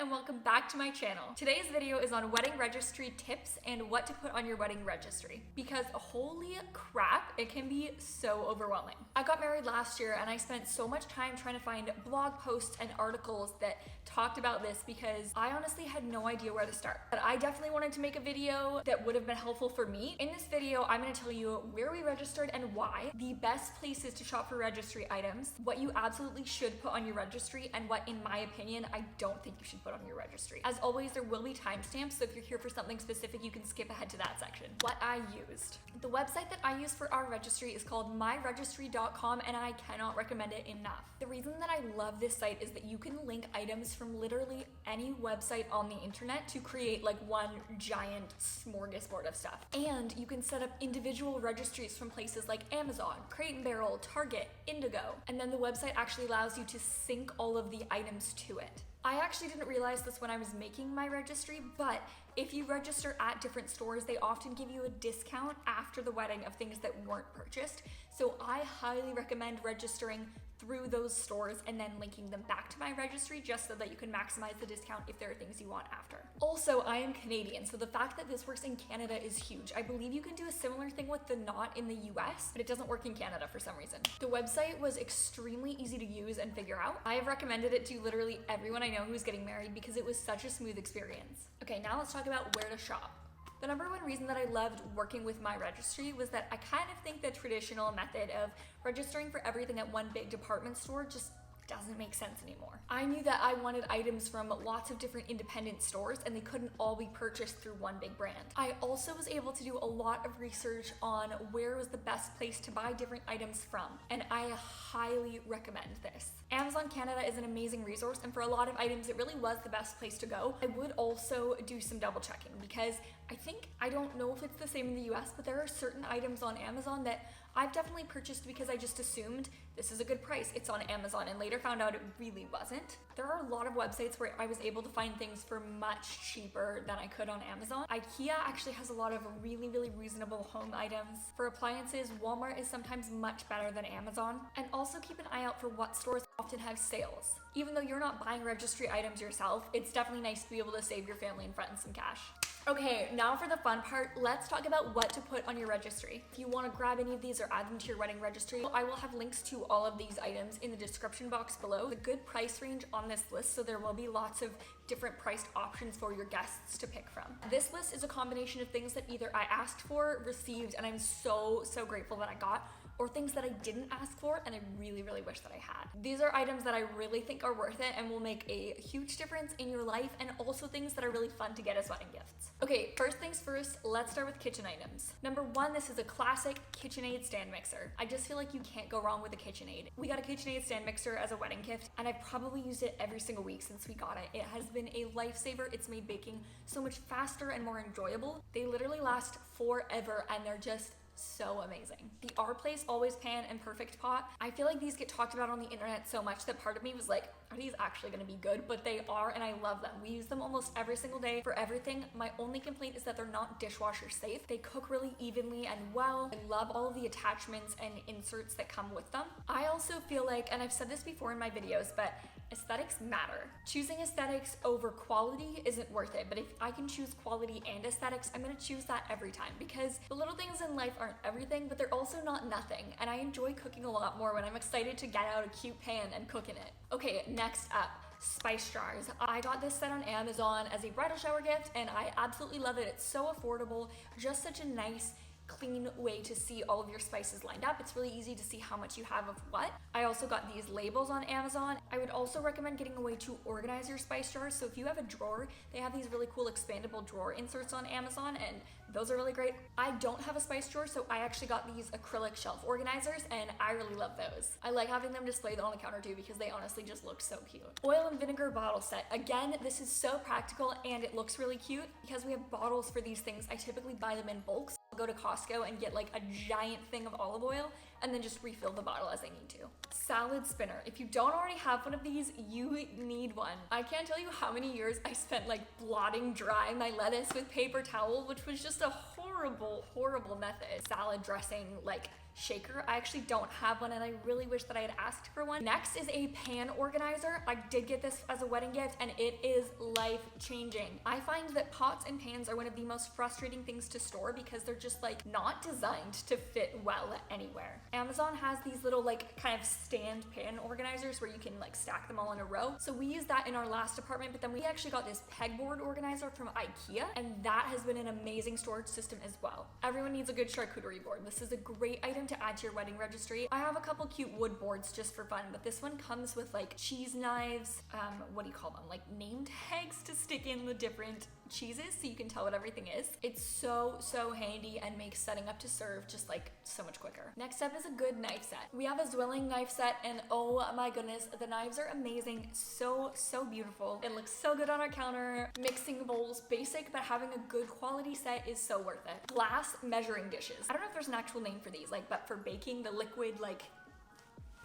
and welcome back to my channel. Today's video is on wedding registry tips and what to put on your wedding registry, because holy crap, it can be so overwhelming. I got married last year and I spent so much time trying to find blog posts and articles that talked about this because I honestly had no idea where to start. But I definitely wanted to make a video that would have been helpful for me. In this video, I'm going to tell you where we registered and why, the best places to shop for registry items, what you absolutely should put on your registry, and what, in my opinion, I don't think you should put on your registry. As always, there will be timestamps, so if you're here for something specific, you can skip ahead to that section. What I used. The website that I use for our registry is called myregistry.com, and I cannot recommend it enough. The reason that I love this site is that you can link items from literally any website on the internet to create like one giant smorgasbord of stuff. And you can set up individual registries from places like Amazon, Crate & Barrel, Target, Indigo, and then the website actually allows you to sync all of the items to it. I actually didn't realize this when I was making my registry, but if you register at different stores, they often give you a discount after the wedding of things that weren't purchased. So I highly recommend registering through those stores and then linking them back to my registry just so that you can maximize the discount if there are things you want after. Also, I am Canadian, so the fact that this works in Canada is huge. I believe you can do a similar thing with the knot in the US, but it doesn't work in Canada for some reason. The website was extremely easy to use and figure out. I have recommended it to literally everyone I know who's getting married because it was such a smooth experience. Okay, now let's talk about where to shop. The number one reason that I loved working with my registry was that I kind of think the traditional method of registering for everything at one big department store just doesn't make sense anymore. I knew that I wanted items from lots of different independent stores and they couldn't all be purchased through one big brand. I also was able to do a lot of research on where was the best place to buy different items from, and I highly recommend this. Amazon Canada is an amazing resource, and for a lot of items it really was the best place to go. I would also do some double checking because I don't know if it's the same in the US, but there are certain items on Amazon that I've definitely purchased because I just assumed this is a good price, it's on Amazon, and later found out it really wasn't. There are a lot of websites where I was able to find things for much cheaper than I could on Amazon. IKEA actually has a lot of really, really reasonable home items. For appliances, Walmart is sometimes much better than Amazon. And also keep an eye out for what stores often have sales. Even though you're not buying registry items yourself, it's definitely nice to be able to save your family and friends some cash. Okay, now for the fun part, let's talk about what to put on your registry. If you want to grab any of these or add them to your wedding registry, I will have links to all of these items in the description box below. The good price range on this list, so there will be lots of different priced options for your guests to pick from. This list is a combination of things that either I asked for, received, and I'm so grateful that I got, or things that I didn't ask for and I really, really wish that I had. These are items that I really think are worth it and will make a huge difference in your life, and also things that are really fun to get as wedding gifts. Okay, first things first, let's start with kitchen items. Number one, this is a classic KitchenAid stand mixer. I just feel like you can't go wrong with a KitchenAid. We got a KitchenAid stand mixer as a wedding gift, and I've probably used it every single week since we got it. It has been a lifesaver. It's made baking so much faster and more enjoyable. They literally last forever, and they're just so amazing. The Our Place Always Pan and Perfect Pot. I feel like these get talked about on the internet so much that part of me was like, are these actually gonna be good? But they are, and I love them. We use them almost every single day for everything. My only complaint is that they're not dishwasher safe. They cook really evenly and well. I love all of the attachments and inserts that come with them. I also feel like, and I've said this before in my videos, but aesthetics matter. Choosing aesthetics over quality isn't worth it, but if I can choose quality and aesthetics, I'm gonna choose that every time, because the little things in life aren't everything, but they're also not nothing, and I enjoy cooking a lot more when I'm excited to get out a cute pan and cook in it. Okay, next up, spice jars. I got this set on Amazon as a bridal shower gift, and I absolutely love it. It's so affordable, just such a nice, clean way to see all of your spices lined up. It's really easy to see how much you have of what. I also got these labels on Amazon. I would also recommend getting a way to organize your spice jars. So if you have a drawer, they have these really cool expandable drawer inserts on Amazon, and those are really great. I don't have a spice drawer, so I actually got these acrylic shelf organizers, and I really love those. I like having them displayed on the counter too because they honestly just look so cute. Oil and vinegar bottle set. Again, this is so practical and it looks really cute because we have bottles for these things. I typically buy them in bulk. Go to Costco and get like a giant thing of olive oil and then just refill the bottle as I need to. Salad spinner. If you don't already have one of these, you need one. I can't tell you how many years I spent like blotting dry my lettuce with paper towel, which was just a horrible method. Salad dressing, like shaker. I actually don't have one and I really wish that I had asked for one. Next is a pan organizer. I did get this as a wedding gift and it is life changing. I find that pots and pans are one of the most frustrating things to store because they're just like not designed to fit well anywhere. Amazon has these little like kind of stand pan organizers where you can like stack them all in a row. So we used that in our last apartment, but then we actually got this pegboard organizer from IKEA and that has been an amazing storage system as well. Everyone needs a good charcuterie board. This is a great item to add to your wedding registry. I have a couple cute wood boards just for fun, but this one comes with like cheese knives, what do you call them? Like name tags to stick in the different cheeses so you can tell what everything is. It's so handy and makes setting up to serve just like so much quicker. Next up is a good knife set. We have a Zwilling knife set and oh my goodness, the knives are amazing. So beautiful. It looks so good on our counter. Mixing bowls, basic, but having a good quality set is so worth it. Glass measuring dishes. I don't know if there's an actual name for these, like, but for baking, the liquid like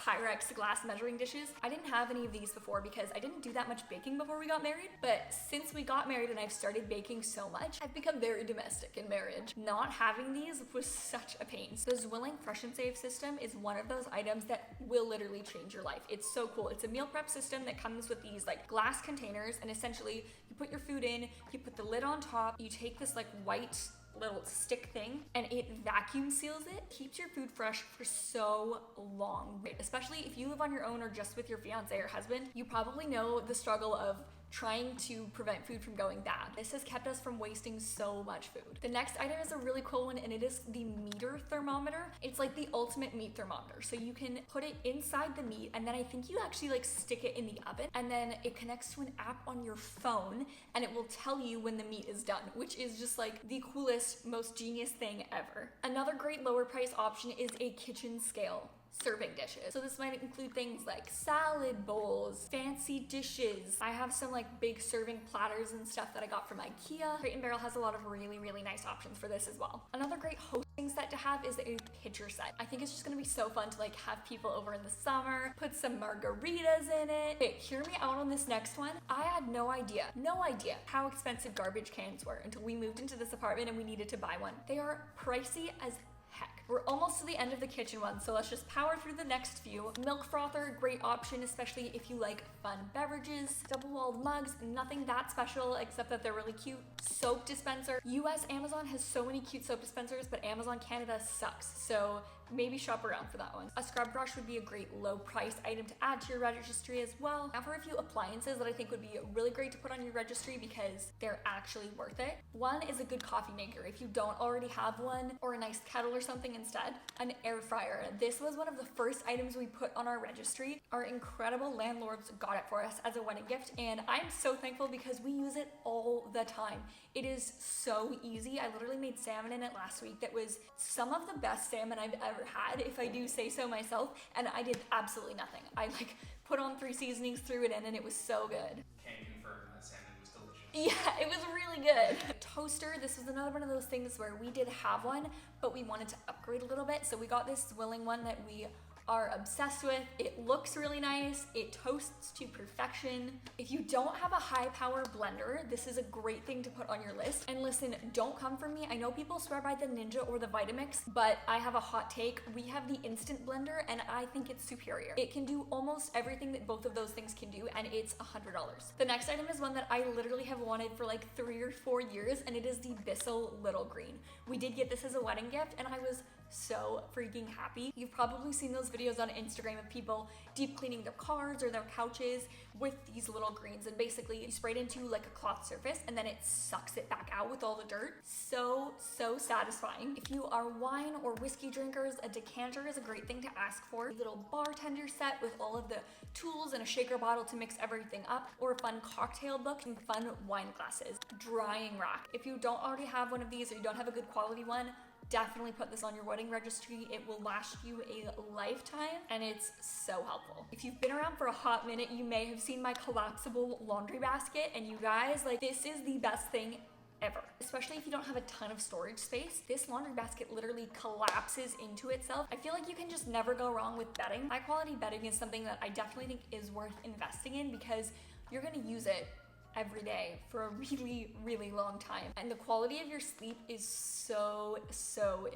Pyrex glass measuring dishes. I didn't have any of these before because I didn't do that much baking before we got married, but since we got married and I've started baking so much, I've become very domestic in marriage. Not having these was such a pain. So the Zwilling Fresh and Save system is one of those items that will literally change your life. It's so cool. It's a meal prep system that comes with these like glass containers and essentially you put your food in, you put the lid on top, you take this like white little stick thing and it vacuum seals it, keeps your food fresh for so long. Especially if you live on your own or just with your fiance or husband, you probably know the struggle of trying to prevent food from going bad. This has kept us from wasting so much food. The next item is a really cool one and it is the meter thermometer. It's like the ultimate meat thermometer. So you can put it inside the meat and then I think you actually like stick it in the oven and then it connects to an app on your phone and it will tell you when the meat is done, which is just like the coolest, most genius thing ever. Another great lower price option is a kitchen scale serving dishes. So this might include things like salad bowls, fancy dishes. I have some like big serving platters and stuff that I got from IKEA. Crate & Barrel has a lot of really nice options for this as well. Another great hosting set to have is a pitcher set. I think it's just gonna be so fun to like have people over in the summer, put some margaritas in it. Okay, hear me out on this next one. I had no idea how expensive garbage cans were until we moved into this apartment and we needed to buy one. They are pricey as heck. We're almost to the end of the kitchen one, so let's just power through the next few. Milk frother, great option, especially if you like fun beverages. Double-walled mugs, nothing that special except that they're really cute. Soap dispenser. US Amazon has so many cute soap dispensers, but Amazon Canada sucks, so maybe shop around for that one. A scrub brush would be a great low price item to add to your registry as well. Now for a few appliances that I think would be really great to put on your registry because they're actually worth it. One is a good coffee maker. If you don't already have one, or a nice kettle or something instead, an air fryer. This was one of the first items we put on our registry. Our incredible landlords got it for us as a wedding gift and I'm so thankful because we use it all the time. It is so easy. I literally made salmon in it last week that was some of the best salmon I've ever had, if I do say so myself, and I did absolutely nothing. I like put on 3 seasonings, threw it in, and it was so good. Can confirm that salmon was delicious. Yeah, it was really good. Toaster, this was another one of those things where we did have one, but we wanted to upgrade a little bit, so we got this Zwilling one that we are obsessed with. It looks really nice. It toasts to perfection. If you don't have a high power blender, this is a great thing to put on your list. And listen, don't come for me. I know people swear by the Ninja or the Vitamix, but I have a hot take. We have the instant blender and I think it's superior. It can do almost everything that both of those things can do and it's $100. The next item is one that I literally have wanted for like 3 or 4 years and it is the Bissell Little Green. We did get this as a wedding gift and I was so freaking happy. You've probably seen those videos on Instagram of people deep cleaning their cars or their couches with these little greens, and basically you spray it into like a cloth surface and then it sucks it back out with all the dirt. So satisfying. If you are wine or whiskey drinkers, a decanter is a great thing to ask for. A little bartender set with all of the tools and a shaker bottle to mix everything up, or a fun cocktail book and fun wine glasses. Drying rack. If you don't already have one of these or you don't have a good quality one, definitely put this on your wedding registry. It will last you a lifetime and it's so helpful. If you've been around for a hot minute, you may have seen my collapsible laundry basket, and you guys, like, this is the best thing ever. Especially if you don't have a ton of storage space. This laundry basket literally collapses into itself. I feel like you can just never go wrong with bedding. High quality bedding is something that I definitely think is worth investing in because you're gonna use it every day for a really, really long time. And the quality of your sleep is so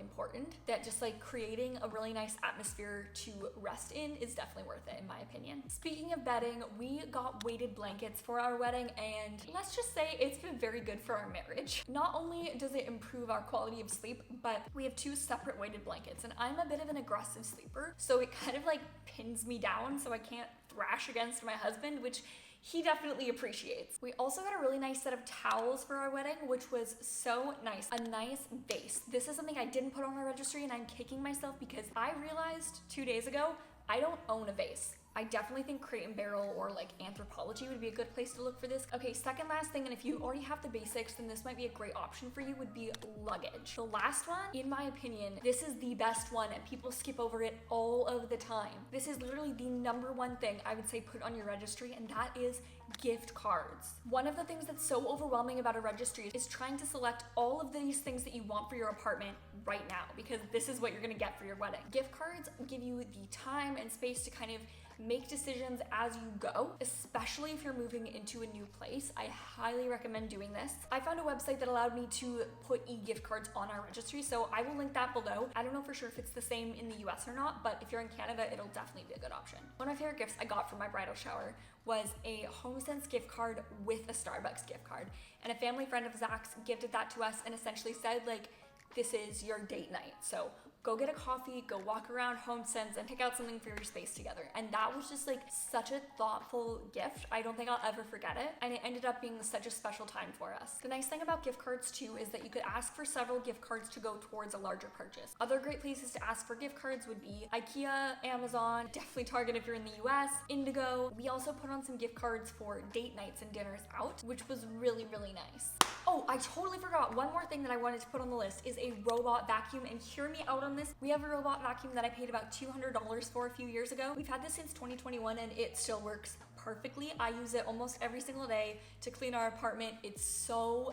important that just like creating a really nice atmosphere to rest in is definitely worth it in my opinion. Speaking of bedding, we got weighted blankets for our wedding, and let's just say it's been very good for our marriage. Not only does it improve our quality of sleep, but we have 2 separate weighted blankets, and I'm a bit of an aggressive sleeper, so it kind of like pins me down so I can't thrash against my husband, which he definitely appreciates. We also got a really nice set of towels for our wedding, which was so nice. A nice vase. This is something I didn't put on my registry, and I'm kicking myself because I realized 2 days ago, I don't own a vase. I definitely think Crate and Barrel or like Anthropologie would be a good place to look for this. Okay, second last thing, and if you already have the basics, then this might be a great option for you, would be luggage. The last one, in my opinion, this is the best one and people skip over it all of the time. This is literally the #1 thing I would say put on your registry, and that is gift cards. One of the things that's so overwhelming about a registry is trying to select all of these things that you want for your apartment right now, because this is what you're gonna get for your wedding. Gift cards give you the time and space to kind of make decisions as you go, especially if you're moving into a new place. I highly recommend doing this. I found a website that allowed me to put e-gift cards on our registry, so I will link that below. I don't know for sure if it's the same in the US or not, but if you're in Canada, it'll definitely be a good option. One of my favorite gifts I got for my bridal shower was a HomeSense gift card with a Starbucks gift card. And a family friend of Zach's gifted that to us and essentially said, like, this is your date night. So go get a coffee, go walk around HomeSense and pick out something for your space together. And that was just like such a thoughtful gift. I don't think I'll ever forget it. And it ended up being such a special time for us. The nice thing about gift cards too is that you could ask for several gift cards to go towards a larger purchase. Other great places to ask for gift cards would be IKEA, Amazon, definitely Target if you're in the US, Indigo. We also put on some gift cards for date nights and dinners out, which was really, really nice. Oh, I totally forgot. One more thing that I wanted to put on the list is a robot vacuum, and hear me out on this. We have a robot vacuum that I paid about $200 for a few years ago. We've had this since 2021 and it still works perfectly. I use it almost every single day to clean our apartment. It's so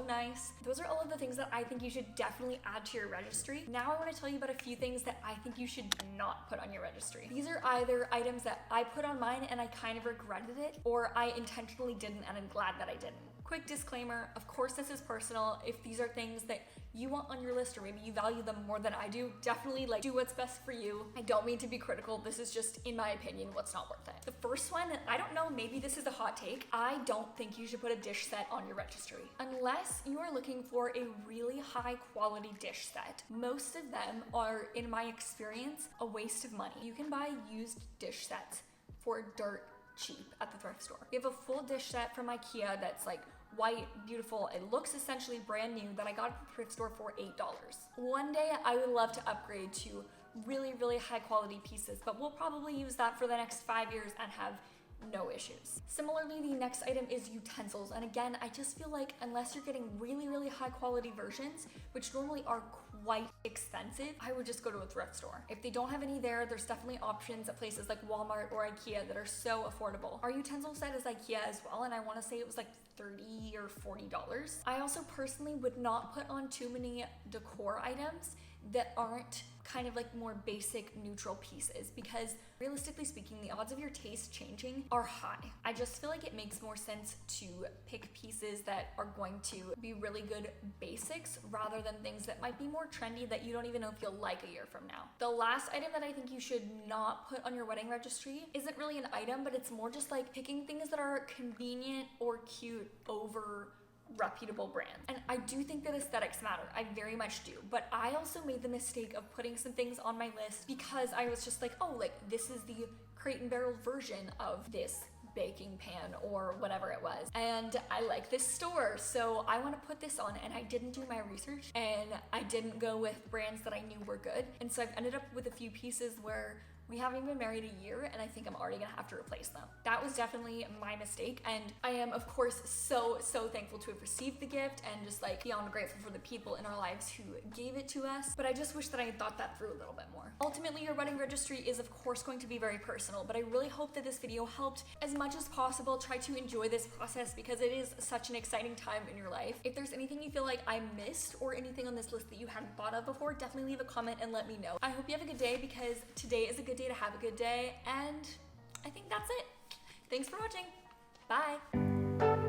nice. Those are all of the things that I think you should definitely add to your registry. Now I want to tell you about a few things that I think you should not put on your registry. These are either items that I put on mine and I kind of regretted it, or I intentionally didn't and I'm glad that I didn't. Quick disclaimer, of course this is personal. If these are things that you want on your list or maybe you value them more than I do, definitely like do what's best for you. I don't mean to be critical. This is just, in my opinion, what's not worth it. The first one, and I don't know, maybe this is a hot take, I don't think you should put a dish set on your registry. Unless you are looking for a really high quality dish set. Most of them are, in my experience, a waste of money. You can buy used dish sets for dirt cheap at the thrift store. We have a full dish set from IKEA that's like white, beautiful. It looks essentially brand new that I got at the thrift store for $8. One day I would love to upgrade to really, really high quality pieces, but we'll probably use that for the next 5 years and have no issues. Similarly, the next item is utensils. And again, I just feel like unless you're getting really, really high quality versions, which normally are quite expensive, I would just go to a thrift store. If they don't have any there, there's definitely options at places like Walmart or IKEA that are so affordable. Our utensil set is IKEA as well, and I want to say it was like $30 or $40. I also personally would not put on too many decor items that aren't kind of like more basic neutral pieces, because realistically speaking, the odds of your taste changing are high. I just feel like it makes more sense to pick pieces that are going to be really good basics rather than things that might be more trendy that you don't even know if you'll like a year from now. The last item that I think you should not put on your wedding registry isn't really an item, but it's more just like picking things that are convenient or cute over reputable brands. And I do think that aesthetics matter. I very much do. But I also made the mistake of putting some things on my list because I was just like, oh, like this is the Crate and Barrel version of this baking pan or whatever it was. And I like this store, so I want to put this on, and I didn't do my research and I didn't go with brands that I knew were good. And so I've ended up with a few pieces where we haven't even been married a year and I think I'm already gonna have to replace them. That was definitely my mistake, and I am of course so thankful to have received the gift and just like beyond grateful for the people in our lives who gave it to us, but I just wish that I had thought that through a little bit more. Ultimately, your wedding registry is of course going to be very personal, but I really hope that this video helped as much as possible. Try to enjoy this process because it is such an exciting time in your life. If there's anything you feel like I missed or anything on this list that you hadn't thought of before, definitely leave a comment and let me know. I hope you have a good day, because today is a good day to have a good day, and I think that's it. Thanks for watching. Bye.